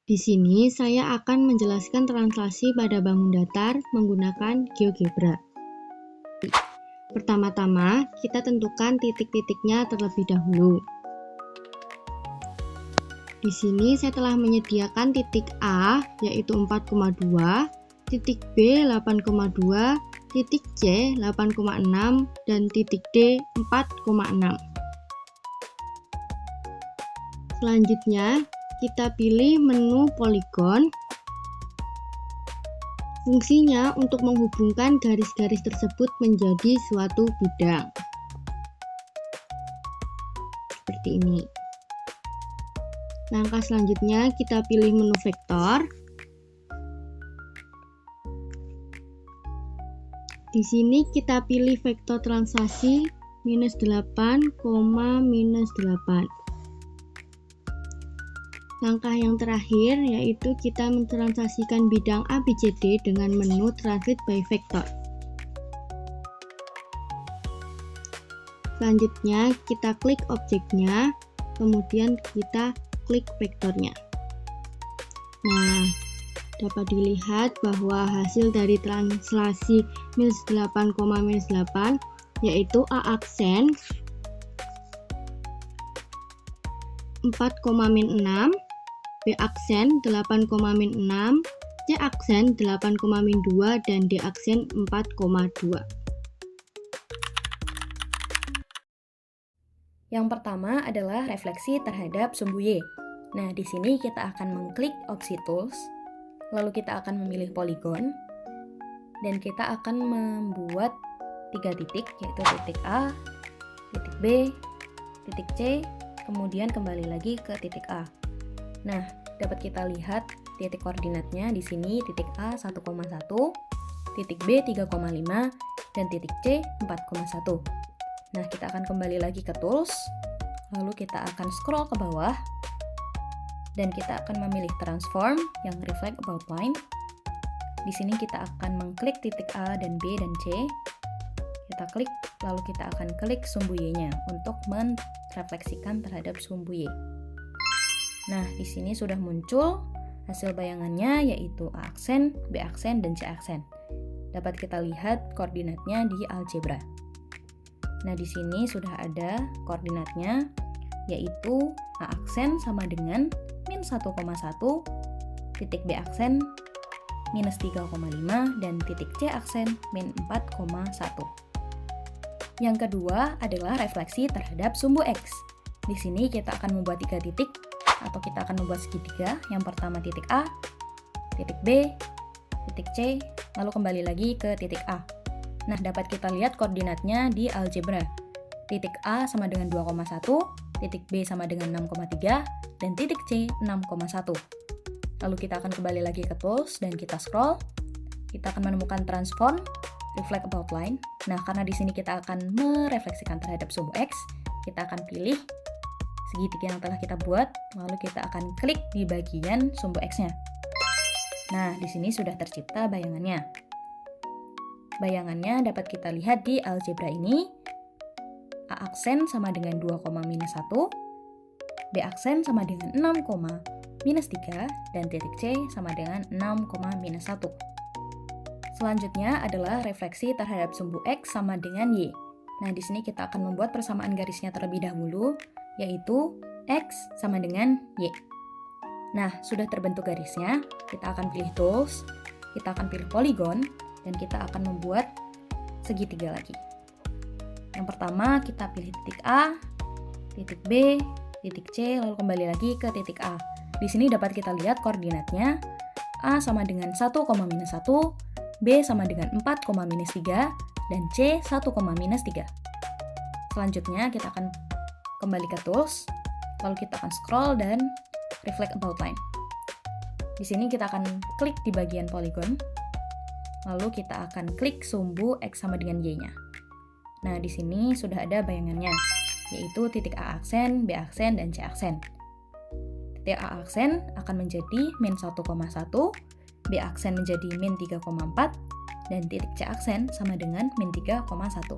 Di sini saya akan menjelaskan translasi pada bangun datar menggunakan GeoGebra. Pertama-tama, kita tentukan titik-titiknya terlebih dahulu. Di sini saya telah menyediakan titik A yaitu 4,2, titik B 8,2, titik C 8,6, dan titik D 4,6. Selanjutnya, kita pilih menu poligon. Fungsinya untuk menghubungkan garis-garis tersebut menjadi suatu bidang. Seperti ini. Langkah selanjutnya kita pilih menu vektor. Di sini kita pilih vektor translasi -8, -8. Langkah yang terakhir yaitu kita mentranslasikan bidang ABCD dengan menu Translate by Vector. Selanjutnya kita klik objeknya, kemudian kita klik vektornya. Nah, dapat dilihat bahwa hasil dari translasi -8, -8 yaitu A aksen 4,-6, B aksen 8,-6, C aksen 8,-2, dan D aksen 4,2. Yang pertama adalah refleksi terhadap sumbu Y. Nah, di sini kita akan mengklik opsi Tools, lalu kita akan memilih Polygon, dan kita akan membuat 3 titik, yaitu titik A, titik B, titik C, kemudian kembali lagi ke titik A. Nah, dapat kita lihat titik koordinatnya di sini titik A 1,1, titik B 3,5, dan titik C 4,1. Nah, kita akan kembali lagi ke Tools, lalu kita akan scroll ke bawah, dan kita akan memilih Transform yang Reflect About Line. Di sini kita akan mengklik titik A dan B dan C. Kita klik, lalu kita akan klik sumbu Y-nya untuk merefleksikan terhadap sumbu Y. Nah, di sini sudah muncul hasil bayangannya yaitu A aksen, B aksen, dan C aksen. Dapat kita lihat koordinatnya di algebra. Nah, di sini sudah ada koordinatnya yaitu A aksen sama dengan -1,1, titik B aksen -3,5, dan titik C aksen -4,1. Yang kedua adalah refleksi terhadap sumbu X. Di sini kita akan membuat 3 titik atau kita akan membuat segitiga. Yang pertama titik A, titik B, titik C, lalu kembali lagi ke titik A. Nah, dapat kita lihat koordinatnya di algebra. Titik A sama dengan 2,1, titik B sama dengan 6,3, dan titik C 6,1. Lalu kita akan kembali lagi ke Tools dan kita scroll. Kita akan menemukan Transform, Reflect About Line. Nah, karena di sini kita akan merefleksikan terhadap sumbu X, kita akan pilih segitiga yang telah kita buat, lalu kita akan klik di bagian sumbu X-nya. Nah, di sini sudah tercipta bayangannya. Bayangannya dapat kita lihat di algebra ini. A aksen sama dengan 2,-1, B aksen sama dengan 6,-3, dan titik C sama dengan 6,-1. Selanjutnya adalah refleksi terhadap sumbu X sama dengan Y. Nah, di sini kita akan membuat persamaan garisnya terlebih dahulu, yaitu X sama dengan Y. Nah, sudah terbentuk garisnya, kita akan pilih Tools, kita akan pilih Polygon, dan kita akan membuat segitiga lagi. Yang pertama, kita pilih titik A, titik B, titik C, lalu kembali lagi ke titik A. Di sini dapat kita lihat koordinatnya, A sama dengan 1,-1, B sama dengan 4,-3, dan C 1,-3. Selanjutnya, kita akan kembali ke Tools, lalu kita akan scroll dan Reflect About Line. Di sini kita akan klik di bagian Polygon, lalu kita akan klik sumbu X sama dengan Y-nya. Nah, di sini sudah ada bayangannya, yaitu titik A aksen, B aksen, dan C aksen. Titik A aksen akan menjadi -1,1, B aksen menjadi -3,4, dan titik C aksen sama dengan -3,1.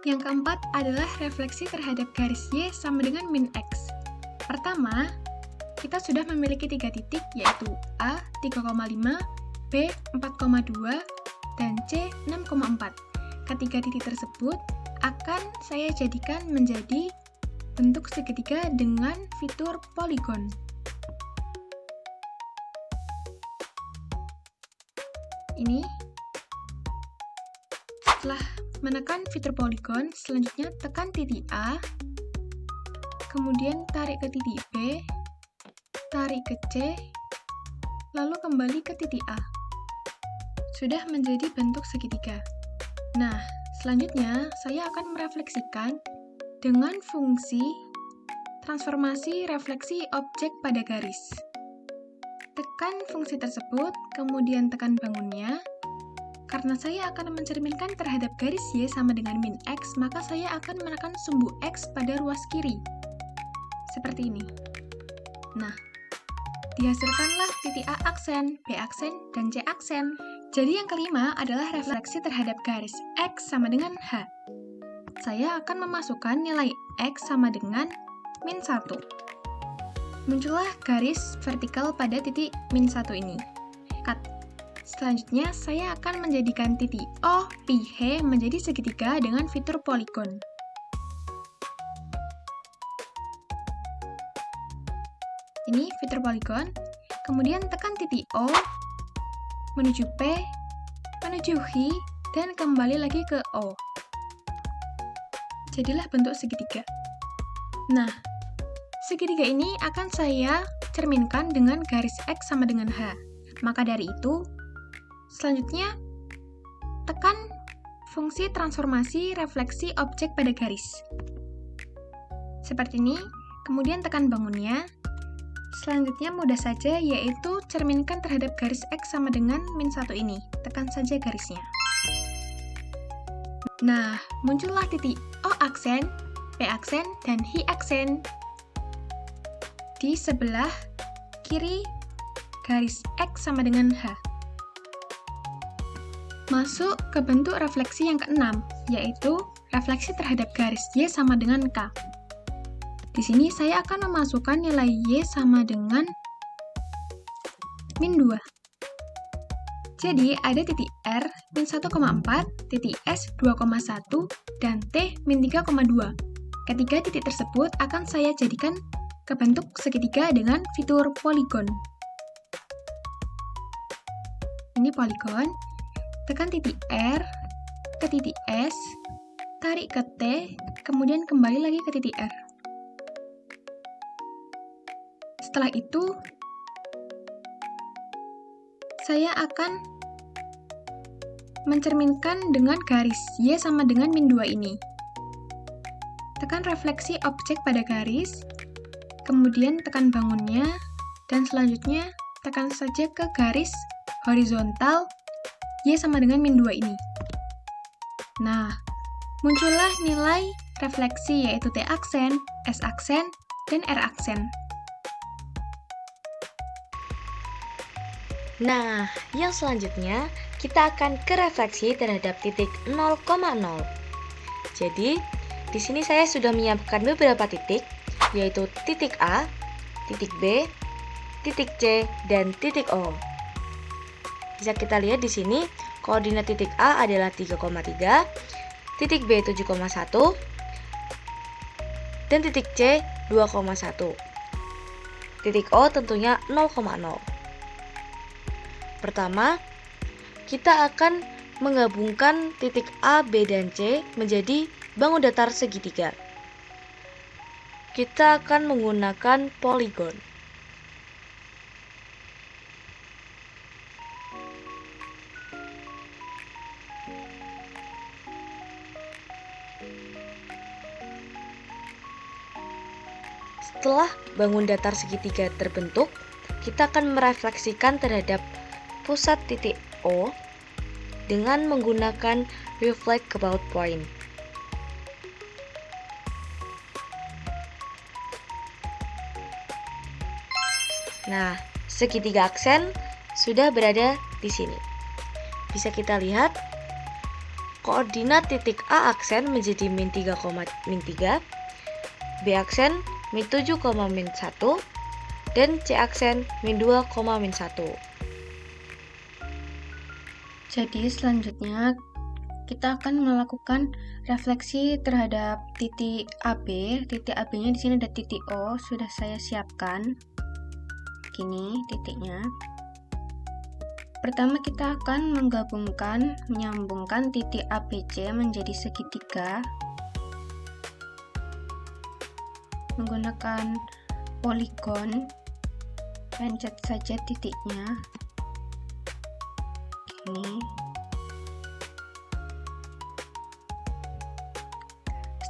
Yang keempat adalah refleksi terhadap garis Y sama dengan -X. Pertama, kita sudah memiliki 3 titik, yaitu A 3,5, B 4,2, dan C 6,4. Ketiga titik tersebut akan saya jadikan menjadi bentuk segitiga dengan fitur poligon. Ini. Setelah menekan fitur poligon, selanjutnya tekan titik A, kemudian tarik ke titik B, tarik ke C, lalu kembali ke titik A. Sudah menjadi bentuk segitiga. Nah, selanjutnya saya akan merefleksikan dengan fungsi transformasi refleksi objek pada garis. Tekan fungsi tersebut, kemudian tekan bangunnya. Karena saya akan mencerminkan terhadap garis Y sama dengan min X, maka saya akan menekan sumbu X pada ruas kiri. Seperti ini. Nah, dihasilkanlah titik A aksen, B aksen, dan C aksen. Jadi yang kelima adalah refleksi terhadap garis X sama dengan H. Saya akan memasukkan nilai X sama dengan min 1. Muncullah garis vertikal pada titik min 1 ini. Cut. Selanjutnya, saya akan menjadikan titik O, P, H menjadi segitiga dengan fitur poligon. Ini fitur poligon. Kemudian tekan titik O, menuju P, menuju H, dan kembali lagi ke O. Jadilah bentuk segitiga. Nah, segitiga ini akan saya cerminkan dengan garis X sama dengan H. Maka dari itu, selanjutnya tekan fungsi transformasi refleksi objek pada garis. Seperti ini, kemudian tekan bangunnya. Selanjutnya mudah saja, yaitu cerminkan terhadap garis X sama dengan min 1 ini. Tekan saja garisnya. Nah, muncullah titik O aksen, P aksen, dan H aksen di sebelah kiri garis X sama dengan H. Masuk ke bentuk refleksi yang keenam, yaitu refleksi terhadap garis Y sama dengan K. Di sini saya akan memasukkan nilai Y sama dengan min 2. Jadi ada titik R min 1,4, titik S 2,1, dan T min 3,2. Ketiga titik tersebut akan saya jadikan ke bentuk segitiga dengan fitur poligon. Ini poligon. Tekan titik R ke titik S, tarik ke T, kemudian kembali lagi ke titik R. Setelah itu, saya akan mencerminkan dengan garis Y sama dengan min 2 ini. Tekan refleksi objek pada garis, kemudian tekan bangunnya, dan selanjutnya tekan saja ke garis horizontal Y sama dengan min 2 ini. Nah, muncullah nilai refleksi yaitu T aksen, S aksen, dan R aksen. Nah, yang selanjutnya kita akan ke refleksi terhadap titik 0,0. Jadi, di sini saya sudah menyiapkan beberapa titik, yaitu titik A, titik B, titik C, dan titik O. Bisa kita lihat di sini, koordinat titik A adalah 3,3, titik B 7,1, dan titik C 2,1. Titik O tentunya 0,0. Pertama, kita akan menggabungkan titik A, B, dan C menjadi bangun datar segitiga. Kita akan menggunakan poligon. Setelah bangun datar segitiga terbentuk, kita akan merefleksikan terhadap pusat titik O dengan menggunakan reflect about point. Nah, segitiga aksen sudah berada di sini. Bisa kita lihat, koordinat titik A aksen menjadi min 3, B aksen min 7, min 1, dan C aksen min 2, min 1. Jadi selanjutnya kita akan melakukan refleksi terhadap titik AB. Titik AB-nya di sini ada titik O, sudah saya siapkan. Gini titiknya. Pertama kita akan menyambungkan titik ABC menjadi segitiga menggunakan poligon. Pencet saja titiknya. Gini.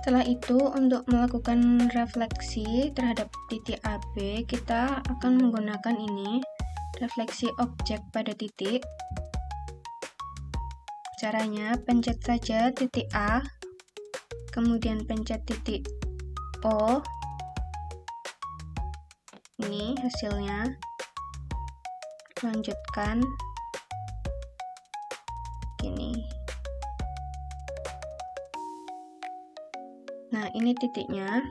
Setelah itu, untuk melakukan refleksi terhadap titik AB, kita akan menggunakan ini, refleksi objek pada titik. Caranya, pencet saja titik A, kemudian pencet titik O. Ini hasilnya. Lanjutkan. Gini. Nah, ini titiknya.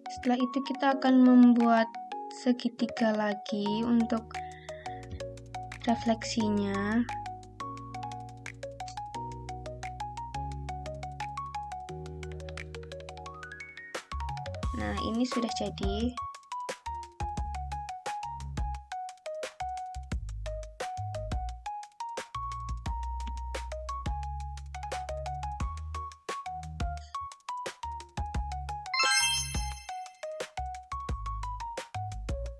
Setelah itu kita akan membuat segitiga lagi untuk refleksinya. Nah, ini sudah jadi.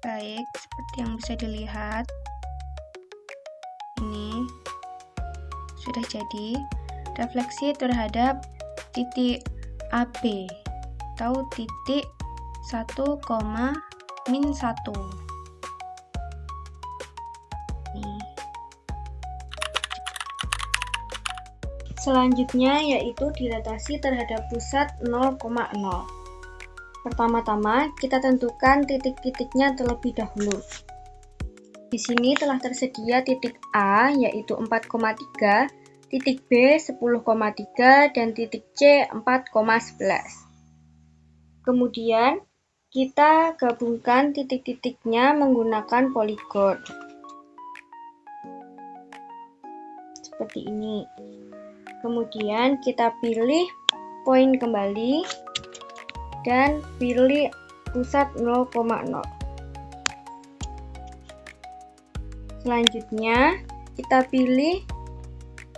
Baik, seperti yang bisa dilihat, ini sudah jadi refleksi terhadap titik AB atau titik 1, min 1. Selanjutnya yaitu dilatasi terhadap pusat 0,0. Pertama-tama, kita tentukan titik-titiknya terlebih dahulu. Di sini telah tersedia titik A, yaitu 4,3, titik B 10,3, dan titik C 4,11. Kemudian, kita gabungkan titik-titiknya menggunakan poligon. Seperti ini. Kemudian, kita pilih poin kembali dan pilih pusat 0,0. Selanjutnya, kita pilih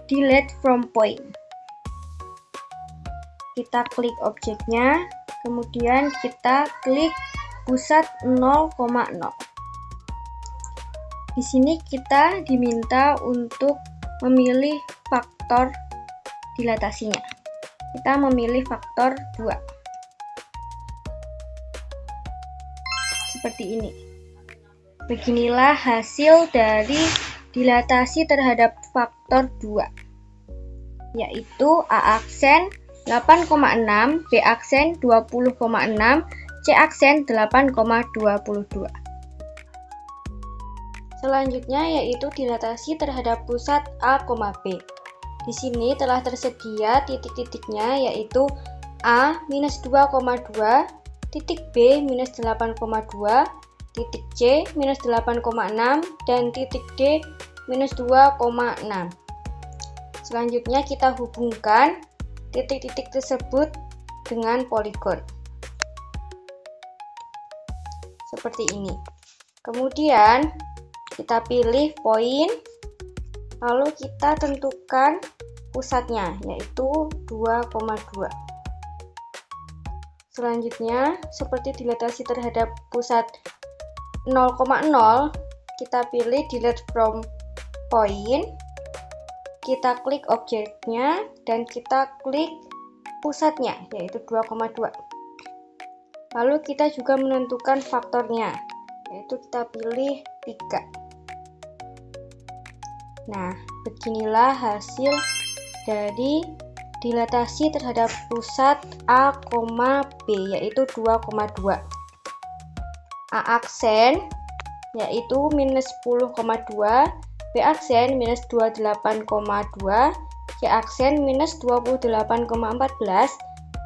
delete from point. Kita klik objeknya, kemudian kita klik pusat 0,0. Di sini kita diminta untuk memilih faktor dilatasinya. Kita memilih faktor 2. Seperti ini. Beginilah hasil dari dilatasi terhadap faktor 2, yaitu A aksen 8,6, B aksen 20,6, C aksen 8,22. Selanjutnya yaitu dilatasi terhadap pusat A, B. Di sini telah tersedia titik-titiknya yaitu A minus 2,2, titik B minus 8,2, titik C minus 8,6, dan titik D minus 2,6. Selanjutnya kita hubungkan titik-titik tersebut dengan poligon. Seperti ini. Kemudian kita pilih poin, lalu kita tentukan pusatnya yaitu 2,2. Selanjutnya, seperti dilatasi terhadap pusat 0,0, kita pilih delete from point, kita klik objeknya, dan kita klik pusatnya, yaitu 2,2. Lalu kita juga menentukan faktornya, yaitu kita pilih 3. Nah, beginilah hasil dari dilatasi terhadap pusat A, B, yaitu 2,2. A aksen yaitu minus 10,2, B aksen minus 28,2, C aksen minus 28,14,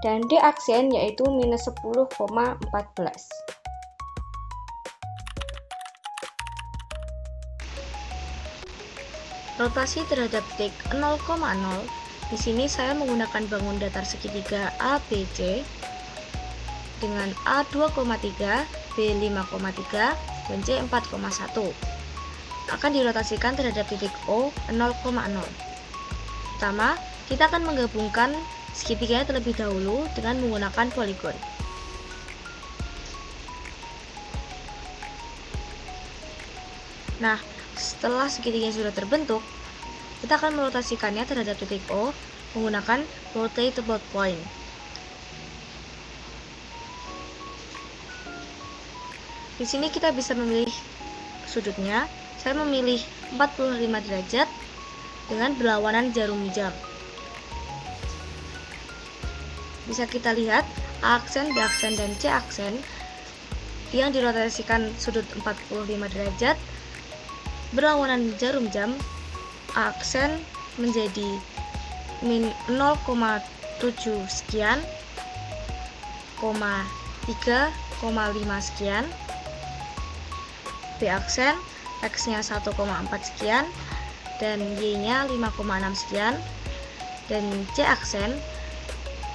dan D aksen yaitu minus 10,14. Rotasi terhadap titik 0,0, di sini saya menggunakan bangun datar segitiga ABC dengan A 2,3, B 5,3, dan C 4,1. Akan dirotasikan terhadap titik O 0,0. Pertama, kita akan menggabungkan segitiganya terlebih dahulu dengan menggunakan poligon. Nah, setelah segitiga sudah terbentuk, kita akan merotasikannya terhadap titik O menggunakan rotate about point. Di sini kita bisa memilih sudutnya. Saya memilih 45 derajat dengan berlawanan jarum jam. Bisa kita lihat A aksen, B aksen, dan C aksen yang dirotasikan sudut 45 derajat berlawanan jarum jam. A aksen menjadi min 0,7 sekian, 3,5 sekian. B aksen X-nya 1,4 sekian dan Y-nya 5,6 sekian. Dan C aksen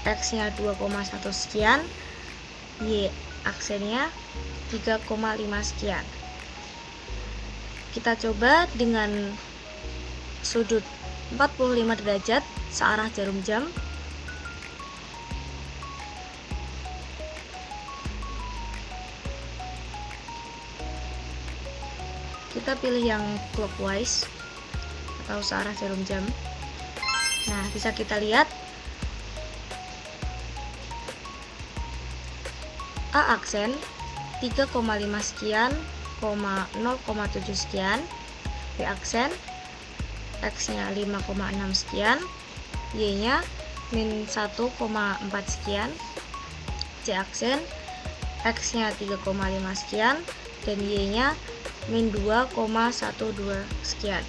X-nya 2,1 sekian, Y aksennya 3,5 sekian. Kita coba dengan sudut 45 derajat searah jarum jam. Kita pilih yang clockwise atau searah jarum jam. Nah, bisa kita lihat A aksen 3,5 sekian, 0,7 sekian. B aksen X-nya 5,6 sekian, Y-nya min 1,4 sekian. C aksen X-nya 3,5 sekian dan Y-nya min 2,12 sekian.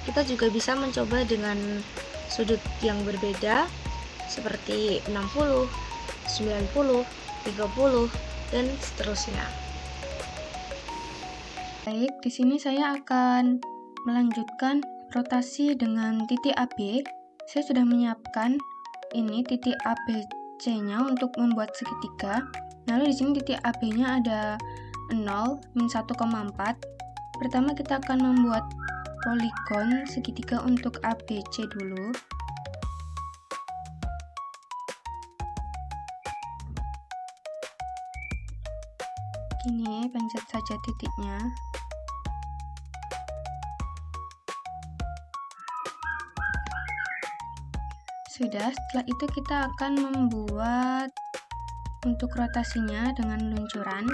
Kita juga bisa mencoba dengan sudut yang berbeda seperti 60, 90, 30, dan seterusnya. Baik, di sini saya akan melanjutkan rotasi dengan titik AB. Saya sudah menyiapkan ini titik ABC-nya untuk membuat segitiga. Lalu di sini titik AB-nya ada 0, min 1,4. Pertama kita akan membuat poligon segitiga untuk ABC dulu. Ini pencet saja titiknya. Sudah, setelah itu kita akan membuat untuk rotasinya dengan luncuran.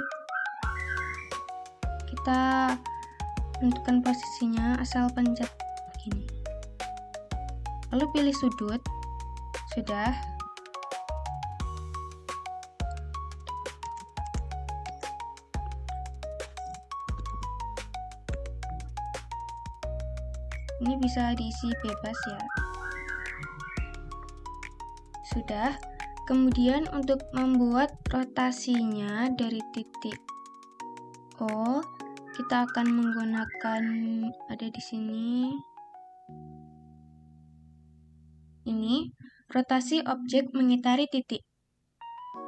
Kita tentukan posisinya, asal pencet begini. Lalu pilih sudut. Sudah. Ini bisa diisi bebas ya. Sudah. Kemudian untuk membuat rotasinya dari titik O, kita akan menggunakan ada di sini. Ini rotasi objek mengitari titik.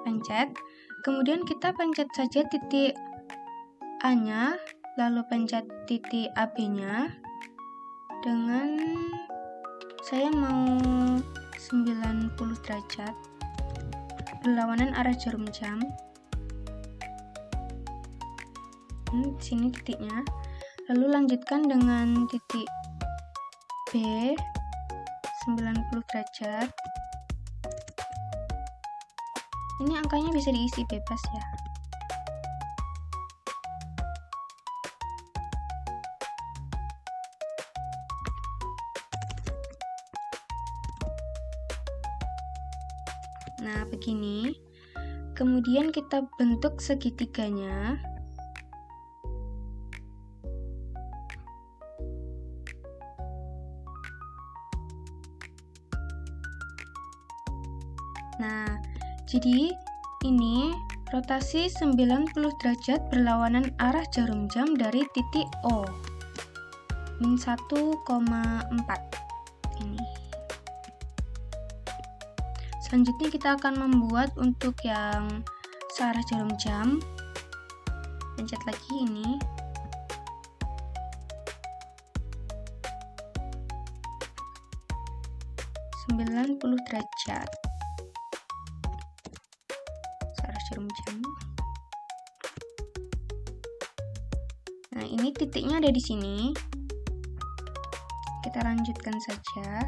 Pencet. Kemudian kita pencet saja titik A-nya, lalu pencet titik AB-nya. Dengan saya mau 90 derajat berlawanan arah jarum jam. Di sini titiknya. Lalu lanjutkan dengan titik B 90 derajat. Ini angkanya bisa diisi bebas ya. Nah, begini. Kemudian kita bentuk segitiganya. Nah, jadi ini rotasi 90 derajat berlawanan arah jarum jam dari titik O. Min 1,4 ini. Selanjutnya kita akan membuat untuk yang searah jarum jam. Pencet lagi ini. derajat searah jarum jam. Nah, ini titiknya ada di sini. Kita lanjutkan saja.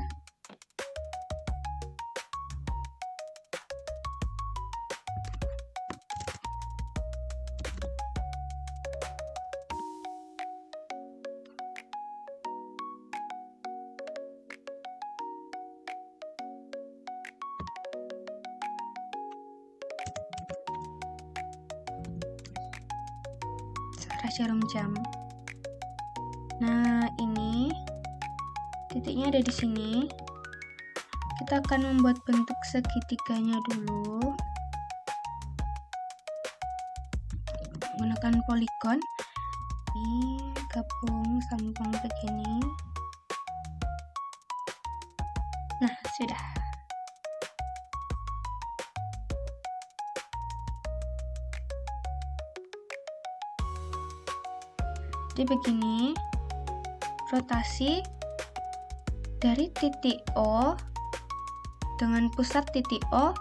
Jarum jam. Nah, ini titiknya ada di sini. Kita akan membuat bentuk segitiganya dulu. Menggunakan poligon. Ini gabung sambung begini. Nah, sudah. Jadi begini, rotasi dari titik O dengan pusat titik O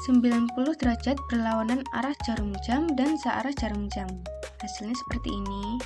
90 derajat berlawanan arah jarum jam dan searah jarum jam. Hasilnya seperti ini.